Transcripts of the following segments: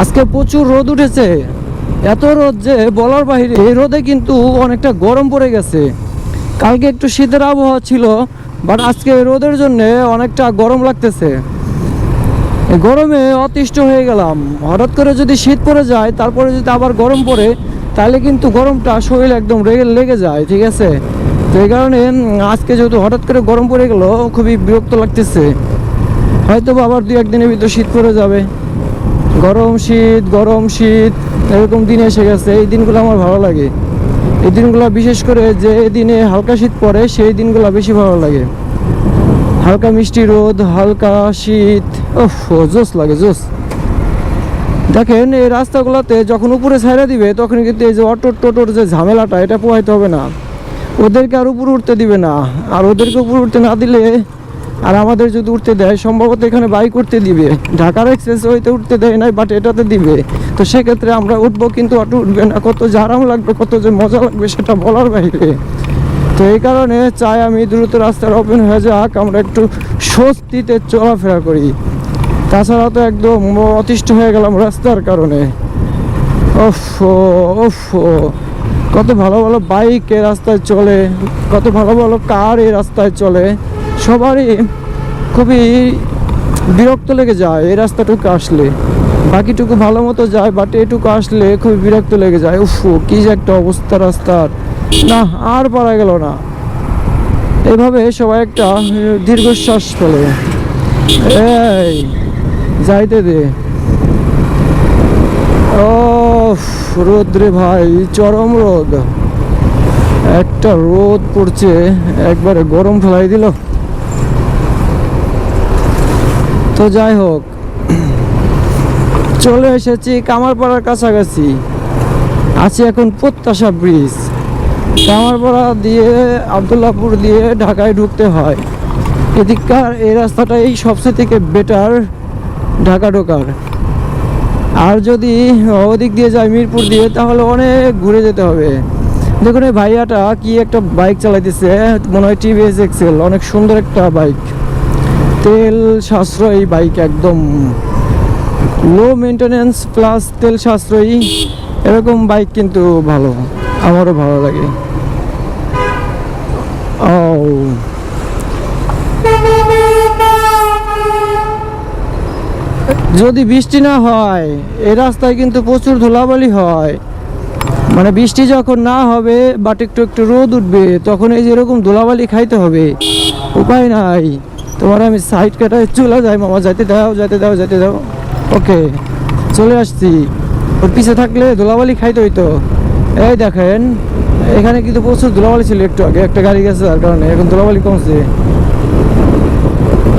আজকে প্রচুর রোদ উঠেছে, এত রোদ যে বলার বাইরে। এই রোদে কিন্তু অনেকটা গরম পড়ে গেছে। কালকে একটু শীতের আবহাওয়া ছিল, বাট আজকে রোদের জন্য অনেকটা গরম লাগতেছে। গরমে অতিষ্ঠ হয়ে গেলাম। হঠাৎ করে যদি শীত পড়ে যায়, তারপরে যদি আবার গরম পড়ে, তাহলে কিন্তু গরমটা শরীর একদম লেগে যায়, ঠিক আছে? তো এই কারণে আজকে যেহেতু হঠাৎ করে গরম পড়ে গেল, খুবই বিরক্ত লাগতেছে। হয়তো আবার 2-1 দিনের ভিতর শীত পড়ে যাবে। গরম শীত এরকম দিন এসে গেছে। এই দিনগুলো আমার ভালো লাগে। এই দিনগুলো বিশেষ করে যে দিনে হালকা শীত পড়ে, সেই দিনগুলো বেশি ভালো লাগে। হালকা মিষ্টি রোদ, হালকা শীত, ওফ জোস লাগে, জোস। দেখেন এই রাস্তাগুলোতে যখন উপরে ছাইড়া দিবে, তখন কিন্তু এই যে অটো টোটোর যে ঝামেলাটা, এটা পোহাইতে হবে না। ওদেরকে আর উপরে উঠতে দিবে না। আর ওদেরকে উপরে উঠতে না দিলে, আর আমাদের যদি উঠতে দেয়, সম্ভবত এখানে বাইক উঠতে দিবে। ঢাকার এক্সপ্রেস ওইতে উঠতে দেয় নাই, বাট এটাতে দিবে। তো সেক্ষেত্রে আমরা উঠবো, কিন্তু অটো উঠবে না। কত যে আরাম লাগবে, কত যে মজা লাগবে, সেটা বলার বাইরে। তো এই কারণে চাই আমি দ্রুত রাস্তার ওপেন হয়ে যাক, আমরা একটু স্বস্তিতে চলাফেরা করি। তাছাড়া তো একদম অতিষ্ঠ হয়ে গেলাম রাস্তার কারণে। কত ভালো ভালো বাইক এই রাস্তায় চলে, কত ভালো ভালো কার এই রাস্তায় চলে। সবারই খুবই বিরক্ত লেগে যায় এই রাস্তাটুকু আসলে। বাকিটুকু ভালো মতো যায়, বাট এটুকু আসলে খুবই বিরক্ত লেগে যায়। কি যে একটা অবস্থা রাস্তার, না আর পারা গেল না। এভাবে সবাই একটা দীর্ঘশ্বাস ফেলে। এই যাইতে দে। রোদ রে ভাই, চরম রোদ। একটা রোদ পড়ছে, একবারে গরম ফেলাই দিল। তো যাই হোক, চলে এসেছি কামারপাড়ার কাছাকাছি। আছি এখন প্রত্যাশা ব্রিজ। কামারপাড়া দিয়ে আবদুল্লাপুর দিয়ে ঢাকায় ঢুকতে হয়। এদিককার এই রাস্তাটাই সবচেয়ে থেকে বেটার ঢাকা ঢোকার। আর যদি ওদিক দিয়ে যায় মিরপুর দিয়ে, তাহলে অনেক ঘুরে যেতে হবে। দেখুন এই ভাইয়াটা কি একটা বাইক চালাইতেছে, মনে হয় টিভিএস এক্সেল। অনেক সুন্দর একটা বাইক, তেল সাশ্রয়ী বাইক, একদম লো মেনটেনেন্স প্লাস তেল সাশ্রয়ী। এরকম বাইক কিন্তু ভালো, আমারও ভালো লাগে। যদি বৃষ্টি না হয়, এই রাস্তায় কিন্তু প্রচুর ধুলাবালি হয়। মানে বৃষ্টি যখন না হবে, বাট একটু একটু রোদ উঠবে, তখন এই যে এরকম ধুলাবালি খাইতে হবে, উপায় নাই। তোমার আমি সাইড কাটায় চলে যাই, মামা যেতে দাও, যেতে দাও, যেতে দাও। ওকে, চলে আসছি। ওর পিছে থাকলে ধুলাবালি খাইতে হইতো। এই দেখেন, এখানে কিন্তু প্রচুর ধুলাবালি ছিল একটু আগে, একটা গাড়ি গেছে, তার কারণে এখন ধুলাবালি কমছে।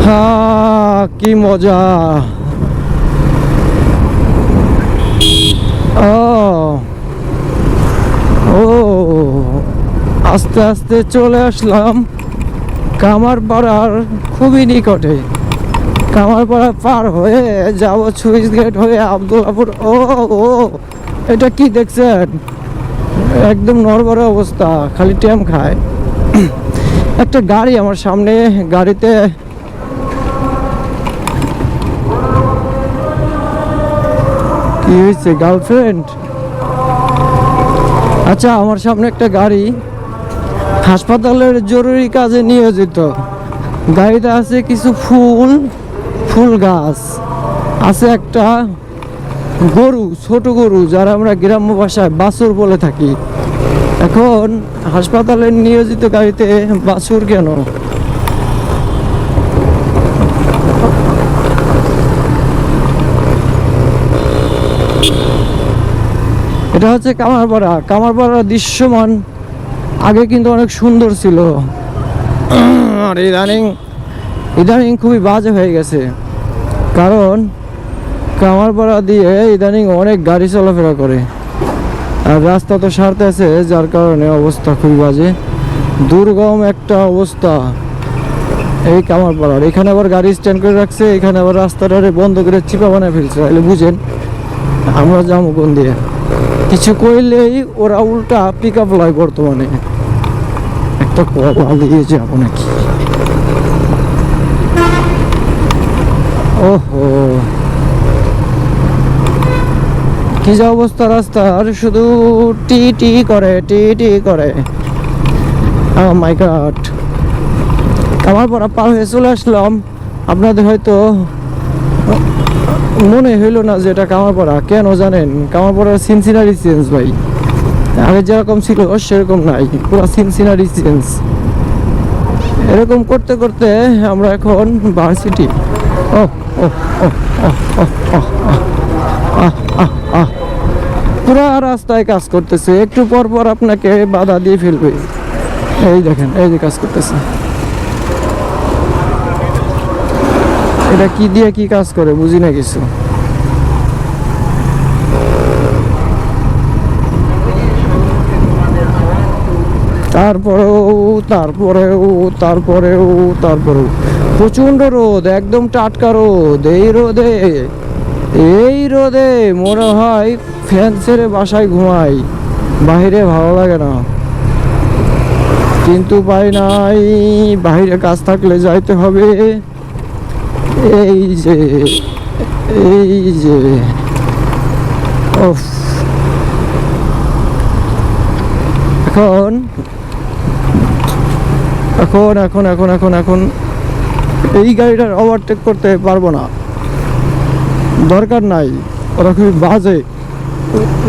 হ্যাঁ, কি মজা। আস্তে আস্তে চলে আসলাম কামারপাড়ার খুবই নিকটে। কামারপাড়া পার হয়ে যাব সুইচ গেট হয়ে আবদুল্লাপুর। এটা কি দেখছেন? একদম নড়বড়ে অবস্থা, খালি ট্যাম খায়। একটা গাড়ি আমার সামনে, গাড়িতে কি হয়েছে? গার্লফ্রেন্ড? আচ্ছা, আমার সামনে একটা গাড়ি হাসপাতালের জরুরি কাজে নিয়োজিত। গাড়িতে আছে কিছু ফুল গাছ, আছে একটা গরু, ছোট গরু, যারা আমরা গ্রাম্য ভাষায় বাছুর বলে থাকি। এখন হাসপাতালের নিয়োজিত গাড়িতে বাছুর কেন? এটা হচ্ছে কামারপাড়া। কামারপাড়ার দৃশ্যমান আগে কিন্তু অনেক সুন্দর ছিল, আর ইদানিং খুবই বাজে হয়ে গেছে। কারণ কামারপাড়া দিয়ে ইদানিং অনেক গাড়ি চলাফেরা করে, আর রাস্তা তো সারতে আছে, যার কারণে অবস্থা খুবই বাজে, দুর্গম একটা অবস্থা এই কামারপাড়ার। এখানে আবার গাড়ি স্ট্যান্ড করে রাখছে, এখানে আবার রাস্তাটারে বন্ধ করে চিপা বানায় ফেলছে। তাহলে বুঝেন আমরা যাবো কোন দিয়ে? কিছু কইলেই ওরা উল্টা পিক আপ লয়। বর্তমানে একটা পালিয়ে যাবো নাকি? ওহো, কি যে অবস্থা রাস্তার, শুধু টি টি করে, টি টি করে। ও মাই গড, কামারপাড়া পার হয়ে চলে আসলাম। আপনাদের হয়তো মনে হইলো না যে এটা কামারপাড়া। কেন জানেন? কামারপাড়ার সিনসিনারি চেঞ্জ ভাই, আগে যেরকম ছিল সেরকম নাই, পুরো সিনসিনারি চেঞ্জ। এরকম করতে করতে আমরা এখন ভার্সিটি। ও ও ও পুরা রাস্তায় কাজ করতেছে, একটু পর পর আপনাকে বাধা দিয়ে ফেলবে। এই দেখেন, এই যে কাজ করতেছে। এটা কি দিয়ে কি কাজ করে বুঝি না কিছু। তারপরেও তারপরেও তারপরেও তারপরেও প্রচন্ড রোদ, একদম টাটকা রোদ। এই রোদে মনে হয় ফ্যান ছেড়ে বাসায় ঘুমাই, বাইরে ভালো লাগে না। কিন্তু উপায় নাই, বাইরে কাজ থাকলে যাইতে হবে। এই যে এই যে এখন এখন এখন এখন এখন এখন এই গাড়িটার ওভারটেক করতে পারবো না, দরকার নাই। ওরা খুবই বাজে,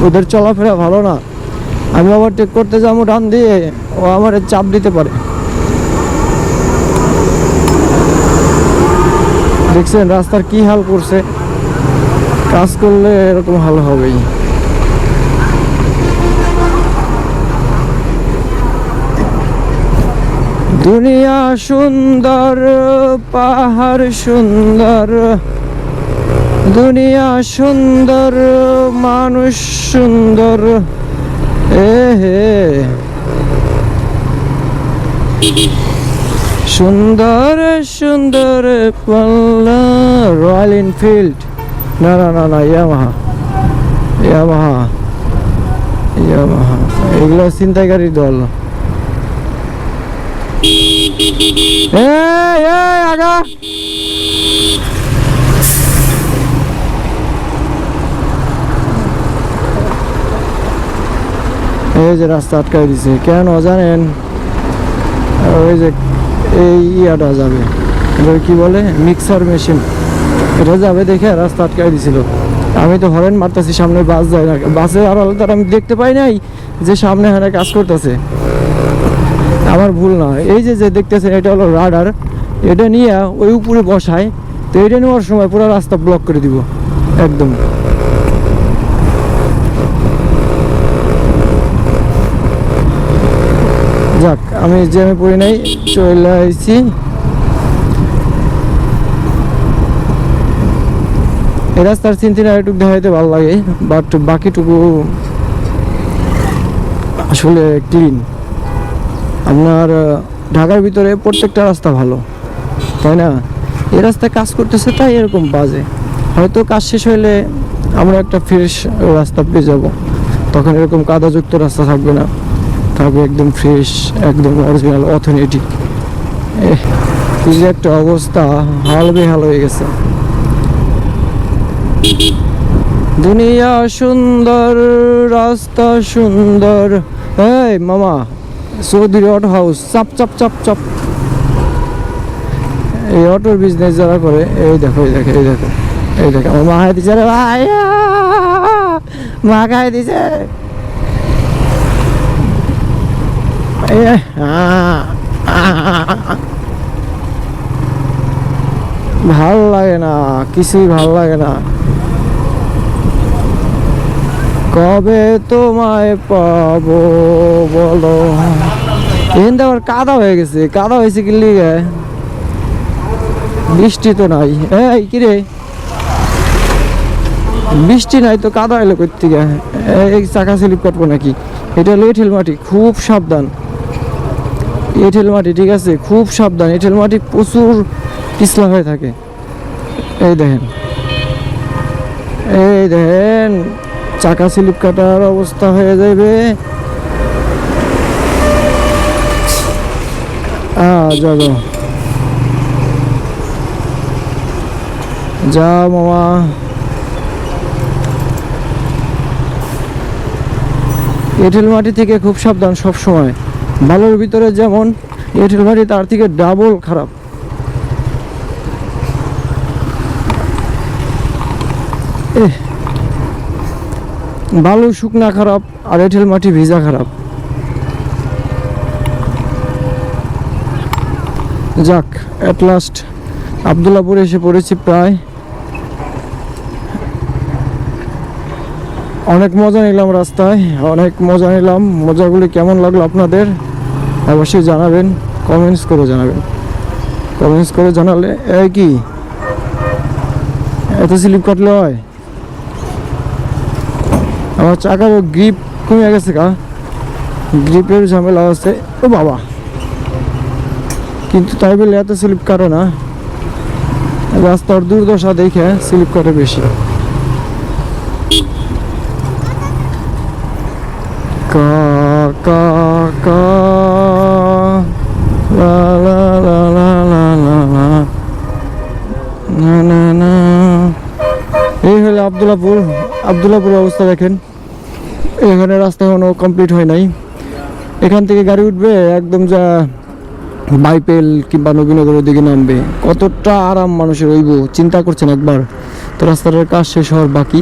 ওদের চলাফেরা ভালো না। আমি ওভারটেক করতে যাবো ডান দিয়ে, ও আমার চাপ দিতে পারে। দেখছেন রাস্তার কি হাল করছে? কাজ করলে এরকম হাল হবেই। দুনিয়া সুন্দর, পাহাড় সুন্দর, দুনিয়া সুন্দর, মানুষ সুন্দর। হে সুন্দর সুন্দর পাল্লা। রয়্যাল এনফিল্ড, না না না না, ইয়ামাহা ইয়ামাহা ইয়ামাহা, এগুলো ছিনতাইকারীর দল। আগা এই যে রাস্তা আটকাই দিছে কেন জানেন? ওই যে এই ইয়াটা যাবে, কি বলে, মিক্সার মেশিন, এটা যাবে দেখে রাস্তা আটকাই দিছিল। আমি তো হরেন মারতেছি, সামনে বাস যায় না, বাসের আড়ালে তার আমি দেখতে পাই নাই যে সামনে হারে কাজ করতেছে। আমার ভুল না। এই যে যে দেখতেছেন এটা হলো রাডার, এটা নিয়ে ওই উপরে বসায়, তো এটা নেওয়ার সময় পুরো রাস্তা ব্লক করে দিব একদম। যাক, আমি জ্যামে পড়ি নাই, চলে আসছি। এই রাস্তার সিনসিনারিটুকু দেখাইতে ভালো লাগে, বাট বাকিটুকু আসলে ক্লিন। আপনার ঢাকার ভিতরে প্রত্যেকটা রাস্তা ভালো, তাই না? এই রাস্তায় কাজ করতেছে তাই এরকম বাজে। হয়তো কাজ শেষ হইলে আমরা একটা ফ্রেশ রাস্তা পেয়ে যাব, তখন এরকম কাদাযুক্ত রাস্তা থাকবে না, থাকবে একদম ফ্রেশ, একদম অরিজিনাল, অথেন্টিক। কি যে একটা অবস্থা, হাল বেহাল হয়ে গেছে। দুনিয়া সুন্দর, রাস্তা সুন্দর। এই মামা, চৌধুরী অটো হাউস, চাপ চাপ চাপ চাপ। এই অটোর বিজনেস যারা করে, এই দেখো এই দেখো এই দেখো এই দেখো, আমার মা খাই দিছে রে ভাই, মা খাই দিছে। ভাল লাগে না, কিছুই ভাল লাগে না। কবে তোমায় পাবো বলো। এখানটা আবার কাদা হয়ে গেছে, কাদা হয়েছে কি লিগে? বৃষ্টি তো নাই। এই কিরে, বৃষ্টি নাই তো কাদা এলো কই থেকে? এই চাকা স্লিপ কাটবো নাকি? এটা হলো এঁটেল মাটি, খুব সাবধান। এঁটেল মাটি, ঠিক আছে, খুব সাবধান। এঁটেল মাটি প্রচুর পিছলা হয়ে থাকে। এই দেখেন, এই দেখেন, চাকা স্লিপ কাটার অবস্থা হয়ে যাবে। যাও যাও মামা। এঁটেল মাটি থেকে খুব সাবধান সব সময়। বালুর ভিতরে যেমন, এঁটেল মাটি তার থেকে ডাবল খারাপ। বালু শুকনা খারাপ, আর এঁটেল মাটি ভিজা খারাপ। যাক, অ্যাট লাস্ট আবদুল্লাপুরে এসে পড়েছি প্রায়। অনেক মজা নিলাম রাস্তায়, অনেক মজা নিলাম। মজাগুলি কেমন লাগলো আপনাদের অবশ্যই জানাবেন, কমেন্টস করে জানাবেন। কমেন্টস করে জানালে এই কি এত স্লিপ কাটলে হয়? আমার চাকার গ্রিপ কমে গেছে, গ্রিপের ঝামেলা আছে। ও বাবা, কিন্তু তাই বলে এত স্লিপ কাটে না। রাস্তার দুর্দশা দেখে স্লিপ কাটে বেশি। কা কা কা লা লা লা লা লা লা লা না না না। এই হলো আবদুল্লাপুর। আবদুল্লাপুরের অবস্থা দেখেন। এখানে রাস্তা এখনো কমপ্লিট হয় নাই। এখান থেকে গাড়ি উঠবে একদম যা বাইপেল কিংবা নবীনগরের দিকে নামবে। কতটা আরাম মানুষের হইব চিন্তা করছেন একবার। তো রাস্তাটার কাজ শেষ হওয়ার বাকি।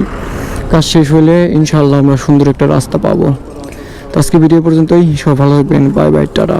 কাজ শেষ হলে ইনশাআল্লাহ আমরা সুন্দর একটা রাস্তা পাবো। তো আজকে ভিডিও পর্যন্তই। সব ভালো থাকবেন। Bye bye, tata.